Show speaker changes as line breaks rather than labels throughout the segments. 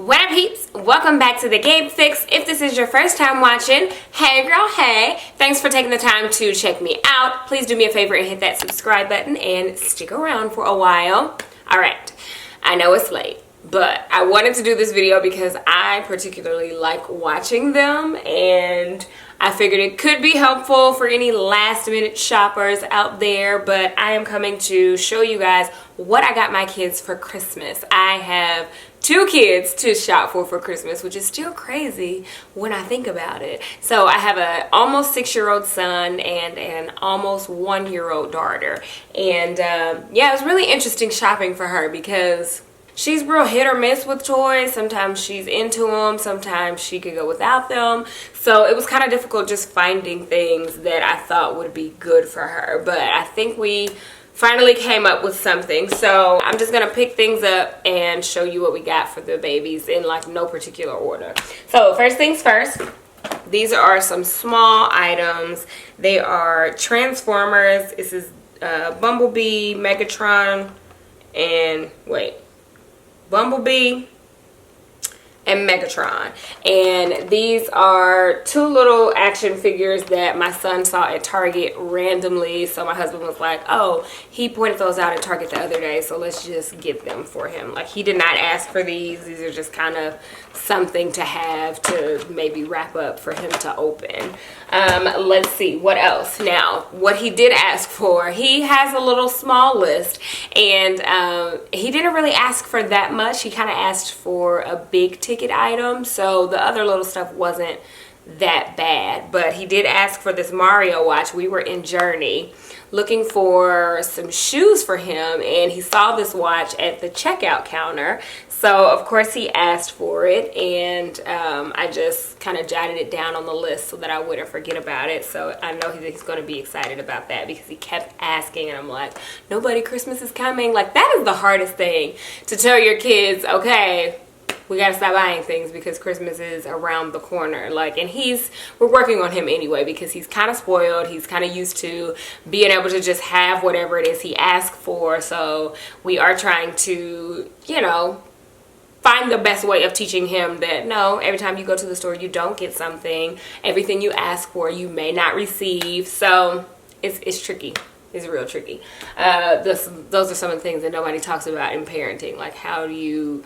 What up, peeps? Welcome back to the Gabe Fix. If this is your first time watching, hey girl, hey. Thanks for taking the time to check me out. Please do me a favor and hit that subscribe button and stick around for a while. Alright, I know it's late, but I wanted to do this video because I particularly like watching them, and I figured it could be helpful for any last minute shoppers out there. But I am coming to show you guys what I got my kids for Christmas. I have 2 kids to shop for Christmas, which is still crazy when I think about it. So I have an almost 6-year-old son and an almost 1-year-old daughter. And yeah, it was really interesting shopping for her because she's real hit or miss with toys. Sometimes she's into them, sometimes she could go without them. So it was kind of difficult just finding things that I thought would be good for her. But I think we finally came up with something. So I'm just gonna pick things up and show you what we got for the babies in like no particular order. So first things first, these are some small items. They are Transformers. This is Bumblebee, Megatron, and Bumblebee and Megatron. And these are 2 little action figures that my son saw at Target randomly. So my husband was like, oh, he pointed those out at Target the other day, so let's just get them for him. Like, he did not ask for these. These are just kind of something to have to maybe wrap up for him to open. Let's see what else. Now, what he did ask for, he has a little small list, and he didn't really ask for that much. He kind of asked for a big ticket item, so the other little stuff wasn't that bad. But he did ask for this Mario watch. We were in Journey looking for some shoes for him, and he saw this watch at the checkout counter. So of course he asked for it, and I just kind of jotted it down on the list so that I wouldn't forget about it. So I know he's going to be excited about that because he kept asking, and I'm like, nobody, Christmas is coming. Like, that is the hardest thing, to tell your kids, okay, we gotta stop buying things because Christmas is around the corner. Like, and we're working on him anyway because he's kind of spoiled. He's kind of used to being able to just have whatever it is he asks for. So we are trying to, you know, find the best way of teaching him that no, every time you go to the store, you don't get something. Everything you ask for, you may not receive. So it's tricky. It's real tricky. Those are some of the things that nobody talks about in parenting, like how to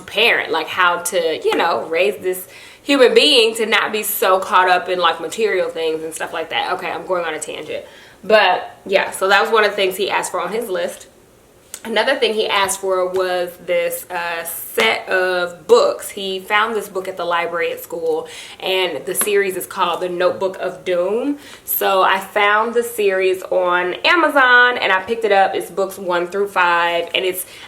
parent, like how to, you know, raise this human being to not be so caught up in like material things and stuff like that. Okay, I'm going on a tangent. But yeah, so that was one of the things he asked for on his list. Another thing he asked for was this set of books. He found this book at the library at school, and the series is called The Notebook of Doom. So I found the series on Amazon, and I picked it up. It's books 1 through 5, and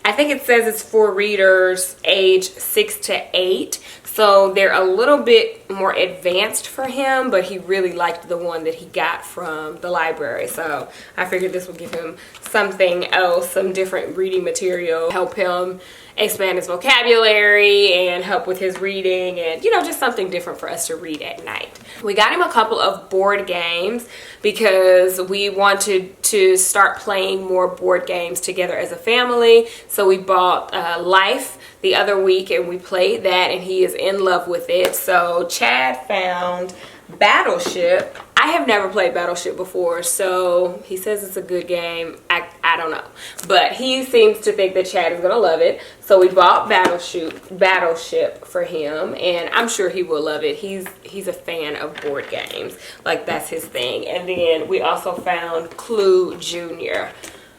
I think it says it's for readers age 6 to 8. So they're a little bit more advanced for him, but he really liked the one that he got from the library. So I figured this would give him something else, some different reading material, help him expand his vocabulary and help with his reading, and, you know, just something different for us to read at night. We got him a couple of board games because we wanted to start playing more board games together as a family. So we bought Life the other week, and we played that, and he is in love with it. So Chad found Battleship. I have never played Battleship before, so he says it's a good game. I don't know, but he seems to think that Chad is gonna love it. So we bought Battleship for him, and I'm sure he will love it. He's a fan of board games, like that's his thing. And then we also found Clue Junior.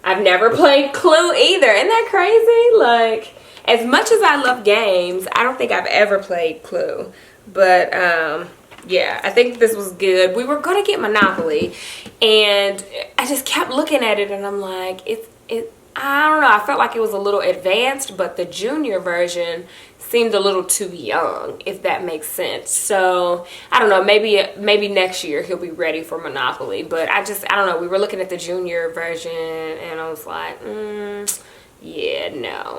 I've never played Clue either. Isn't that crazy? Like, as much as I love games, I don't think I've ever played Clue. But yeah, I think this was good. We were going to get Monopoly, and I just kept looking at it, and I'm like, I don't know. I felt like it was a little advanced, but the junior version seemed a little too young, if that makes sense. So I don't know, maybe next year he'll be ready for Monopoly. But I don't know, we were looking at the junior version, and I was like, yeah, no,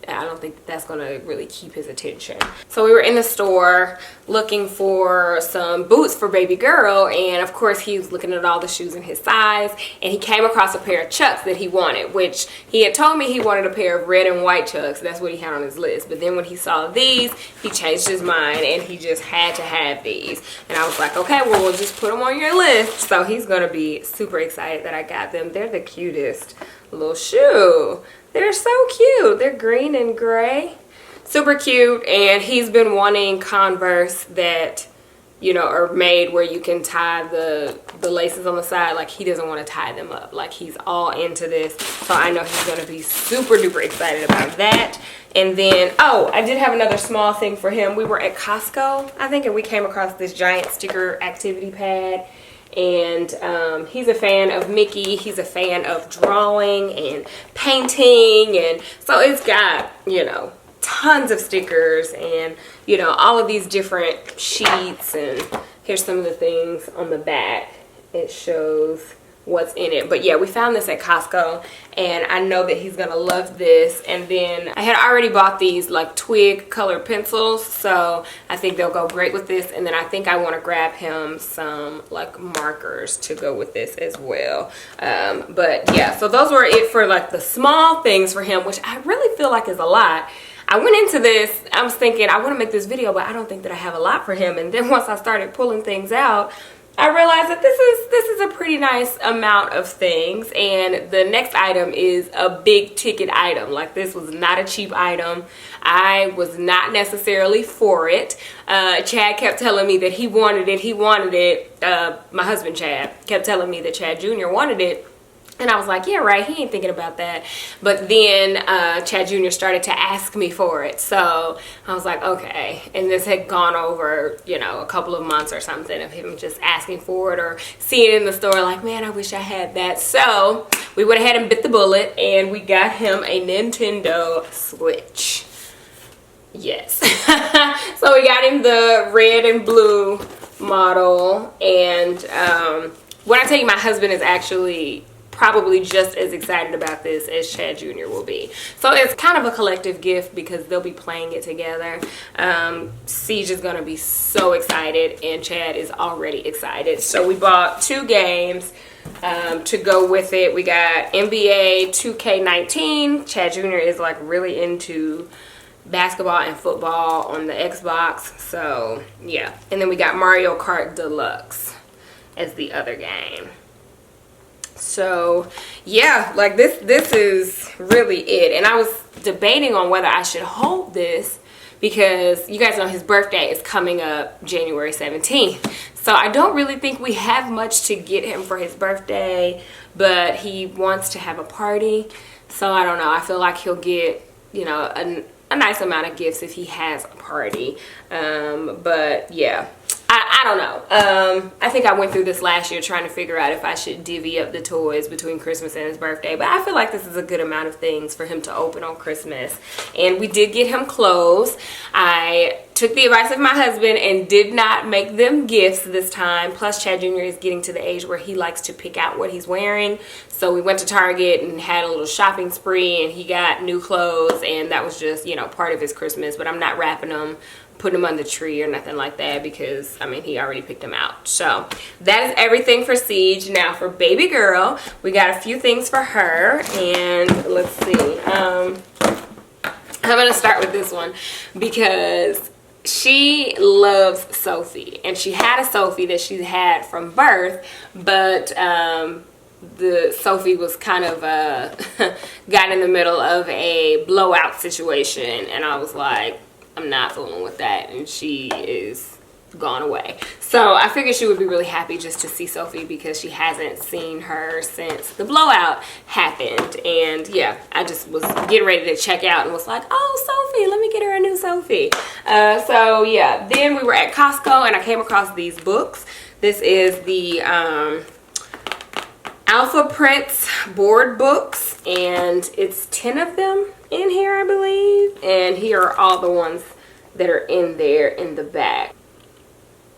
I don't think that's gonna really keep his attention. So we were in the store looking for some boots for baby girl, and of course he was looking at all the shoes in his size, and he came across a pair of Chucks that he wanted, which he had told me he wanted a pair of red and white Chucks. That's what he had on his list. But then when he saw these, he changed his mind and he just had to have these. And I was like, okay, well, we'll just put them on your list. So he's gonna be super excited that I got them. They're the cutest little shoe. They're so cute. They're green and gray. Super cute. And he's been wanting Converse that, you know, are made where you can tie the laces on the side. Like, he doesn't want to tie them up. Like, he's all into this. So I know he's going to be super duper excited about that. And then, oh, I did have another small thing for him. We were at Costco, I think, and we came across this giant sticker activity pad. And he's a fan of Mickey. He's a fan of drawing and painting, and so it's got, you know, tons of stickers and, you know, all of these different sheets. And here's some of the things on the back. It shows what's in it. But yeah, we found this at Costco, and I know that he's gonna love this. And then I had already bought these like twig colored pencils, so I think they'll go great with this. And then I think I want to grab him some like markers to go with this as well. But yeah, so those were it for like the small things for him, which I really feel like is a lot. I went into this, I was thinking I want to make this video, but I don't think that I have a lot for him. And then once I started pulling things out, I realized that this is a pretty nice amount of things. And the next item is a big ticket item. Like, this was not a cheap item. I was not necessarily for it. Chad kept telling me that he wanted it. My husband Chad kept telling me that Chad Jr. wanted it. And I was like, yeah, right, he ain't thinking about that. But then Chad Jr. started to ask me for it. So I was like, okay. And this had gone over, you know, a couple of months or something of him just asking for it or seeing it in the store like, man, I wish I had that. So we went ahead and bit the bullet, and we got him a Nintendo Switch. Yes. So we got him the red and blue model. And when I tell you, my husband is actually probably just as excited about this as Chad Jr. will be. So it's kind of a collective gift because they'll be playing it together. Siege is going to be so excited, and Chad is already excited. So we bought 2 games to go with it. We got NBA 2K19. Chad Jr. is like really into basketball and football on the Xbox. So yeah. And then we got Mario Kart Deluxe as the other game. So yeah, like this is really it. And I was debating on whether I should hold this because you guys know his birthday is coming up January 17th. So I don't really think we have much to get him for his birthday, but he wants to have a party. So I don't know. I feel like he'll get, you know, a nice amount of gifts if he has a party. But yeah. I don't know. I think I went through this last year trying to figure out if I should divvy up the toys between Christmas and his birthday. But I feel like this is a good amount of things for him to open on Christmas. And we did get him clothes. I took the advice of my husband and did not make them gifts this time. Plus, Chad Jr. is getting to the age where he likes to pick out what he's wearing. So we went to Target and had a little shopping spree, and he got new clothes. And that was just, you know, part of his Christmas. But I'm not wrapping them, put them on the tree or nothing like that because I mean he already picked them out. So that is everything for Siege. Now for baby girl, we got a few things for her, and let's see. I'm gonna start with this one because she loves Sophie, and she had a Sophie that she had from birth, but the Sophie was kind of got in the middle of a blowout situation, and I was like, I'm not fooling with that, and she is gone away. So I figured she would be really happy just to see Sophie because she hasn't seen her since the blowout happened. And yeah, I just was getting ready to check out and was like, oh, Sophie, let me get her a new Sophie. So yeah, then we were at Costco and I came across these books. This is the Alpha Prince board books, and it's 10 of them in here, I believe. And here are all the ones that are in there in the back.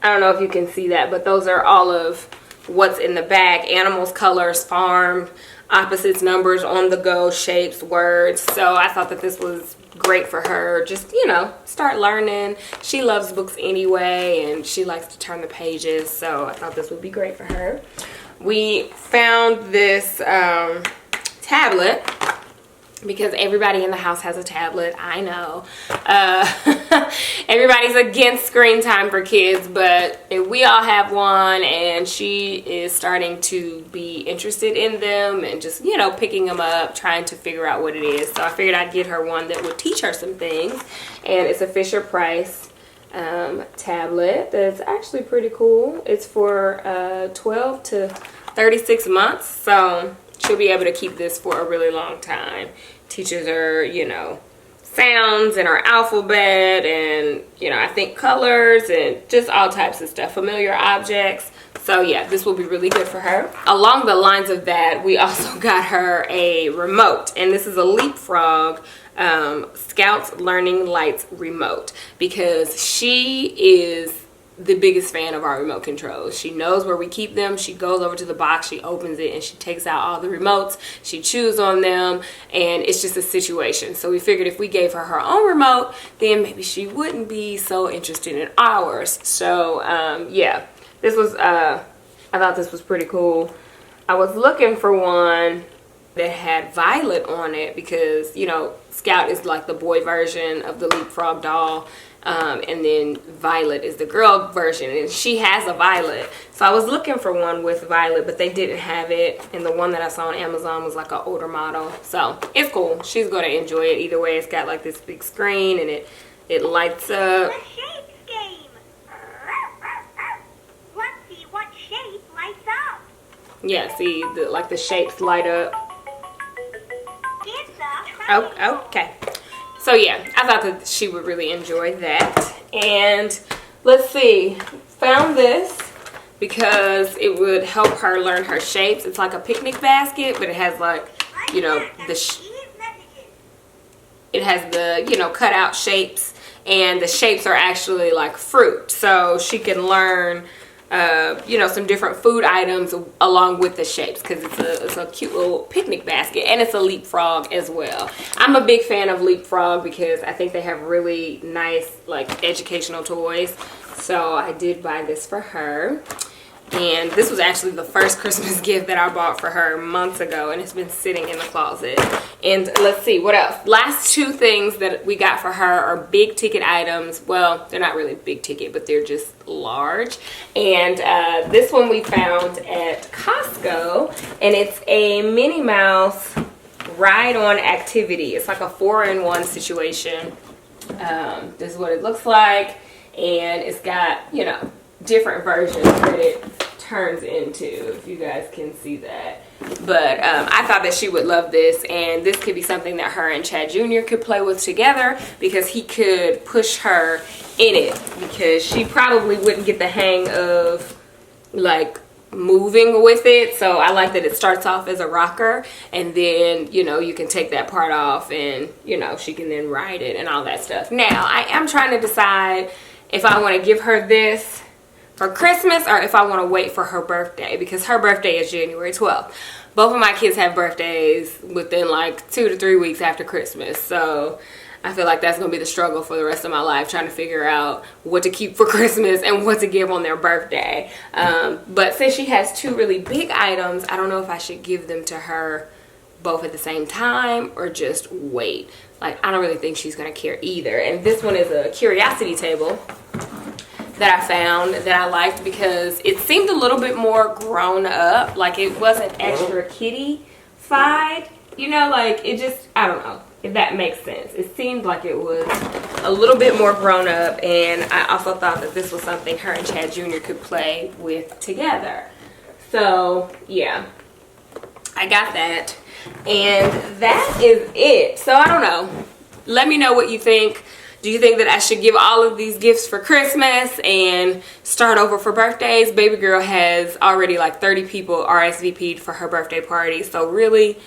I don't know if you can see that, but those are all of what's in the bag. Animals, colors, farm, opposites, numbers, on the go, shapes, words. So I thought that this was great for her. Just, you know, start learning. She loves books anyway, and she likes to turn the pages. So I thought this would be great for her. We found this tablet, because everybody in the house has a tablet. I know. Everybody's against screen time for kids, but we all have one, and she is starting to be interested in them and just, you know, picking them up, trying to figure out what it is. So I figured I'd get her one that would teach her some things, and it's a Fisher-Price tablet that's actually pretty cool. It's for 12 to 36 months, so she'll be able to keep this for a really long time. Teaches her, you know, sounds and her alphabet, and, you know, I think colors and just all types of stuff, familiar objects. So yeah, this will be really good for her. Along the lines of that, we also got her a remote, and this is a Leapfrog Scouts Learning Lights remote, because she is the biggest fan of our remote controls. She knows where we keep them. She goes over to the box, she opens it, and she takes out all the remotes. She chews on them, and it's just a situation. So we figured if we gave her her own remote, then maybe she wouldn't be so interested in ours. So yeah, this was I thought this was pretty cool. I was looking for one that had Violet on it, because, you know, Scout is like the boy version of the Leapfrog doll. And then Violet is the girl version, and she has a Violet. So I was looking for one with Violet, but they didn't have it, and the one that I saw on Amazon was like an older model. So it's cool. She's going to enjoy it either way. It's got like this big screen, and it lights up.
The shapes game. Let's see what shape lights up.
Yeah, see, like the shapes light up.
It's a triangle.
Oh, okay. So yeah, I thought that she would really enjoy that. And let's see, found this because it would help her learn her shapes. It's like a picnic basket, but it has like, you know, it has the, you know, cut out shapes, and the shapes are actually like fruit. So she can learn you know, some different food items along with the shapes, because it's a cute little picnic basket, and it's a Leapfrog as well. I'm a big fan of Leapfrog because I think they have really nice, like, educational toys. So I did buy this for her. And this was actually the first Christmas gift that I bought for her months ago, and it's been sitting in the closet. And let's see, what else? Last two things that we got for her are big ticket items. Well, they're not really big ticket, but they're just large. And this one we found at Costco, and it's a Minnie Mouse ride-on activity. It's like a 4-in-1 situation. This is what it looks like, and it's got, you know, different versions that it turns into, if you guys can see that. But I thought that she would love this, and this could be something that her and Chad Jr. could play with together, because he could push her in it, because she probably wouldn't get the hang of like moving with it. So I like that it starts off as a rocker, and then, you know, you can take that part off, and, you know, she can then ride it and all that stuff. Now I am trying to decide if I want to give her this for Christmas or if I want to wait for her birthday, because her birthday is January 12th. Both of my kids have birthdays within like 2 to 3 weeks after Christmas, so I feel like that's going to be the struggle for the rest of my life, trying to figure out what to keep for Christmas and what to give on their birthday. But since she has two really big items, I don't know if I should give them to her both at the same time or just wait. Like, I don't really think she's going to care either. And this one is a curiosity table that I found that I liked, because it seemed a little bit more grown up. Like, it wasn't extra kiddie-fied, you know, like, it just, I don't know if that makes sense. It seemed like it was a little bit more grown up, and I also thought that this was something her and Chad Jr. could play with together. So yeah, I got that, and that is it. So I don't know, let me know what you think. Do you think that I should give all of these gifts for Christmas and start over for birthdays? Baby girl has already like 30 people RSVP'd for her birthday party. So really,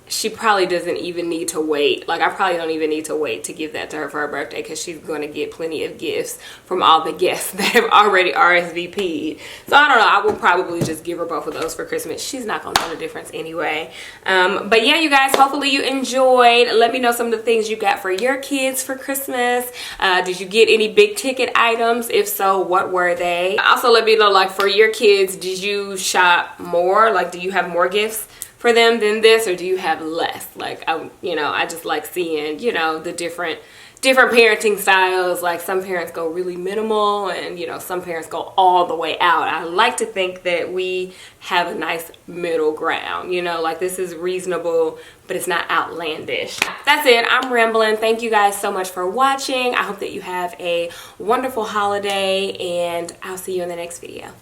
she probably doesn't even need to wait. Like, I probably don't even need to wait to give that to her for her birthday, because she's going to get plenty of gifts from all the guests that have already RSVP'd. So I don't know, I will probably just give her both of those for Christmas. She's not going to know the difference anyway. But yeah, you guys, hopefully you enjoyed. Let me know some of the things you got for your kids for Christmas. Did you get any big ticket items? If so, what were they? Also, let me know, like, for your kids, did you shop more? Like, do you have more gifts for them than this, or do you have less? Like, I just like seeing, the different parenting styles. Like, some parents go really minimal, and some parents go all the way out. I like to think that we have a nice middle ground, like, this is reasonable, but it's not outlandish. That's it. I'm rambling. Thank you guys so much for watching. I hope that you have a wonderful holiday, and I'll see you in the next video.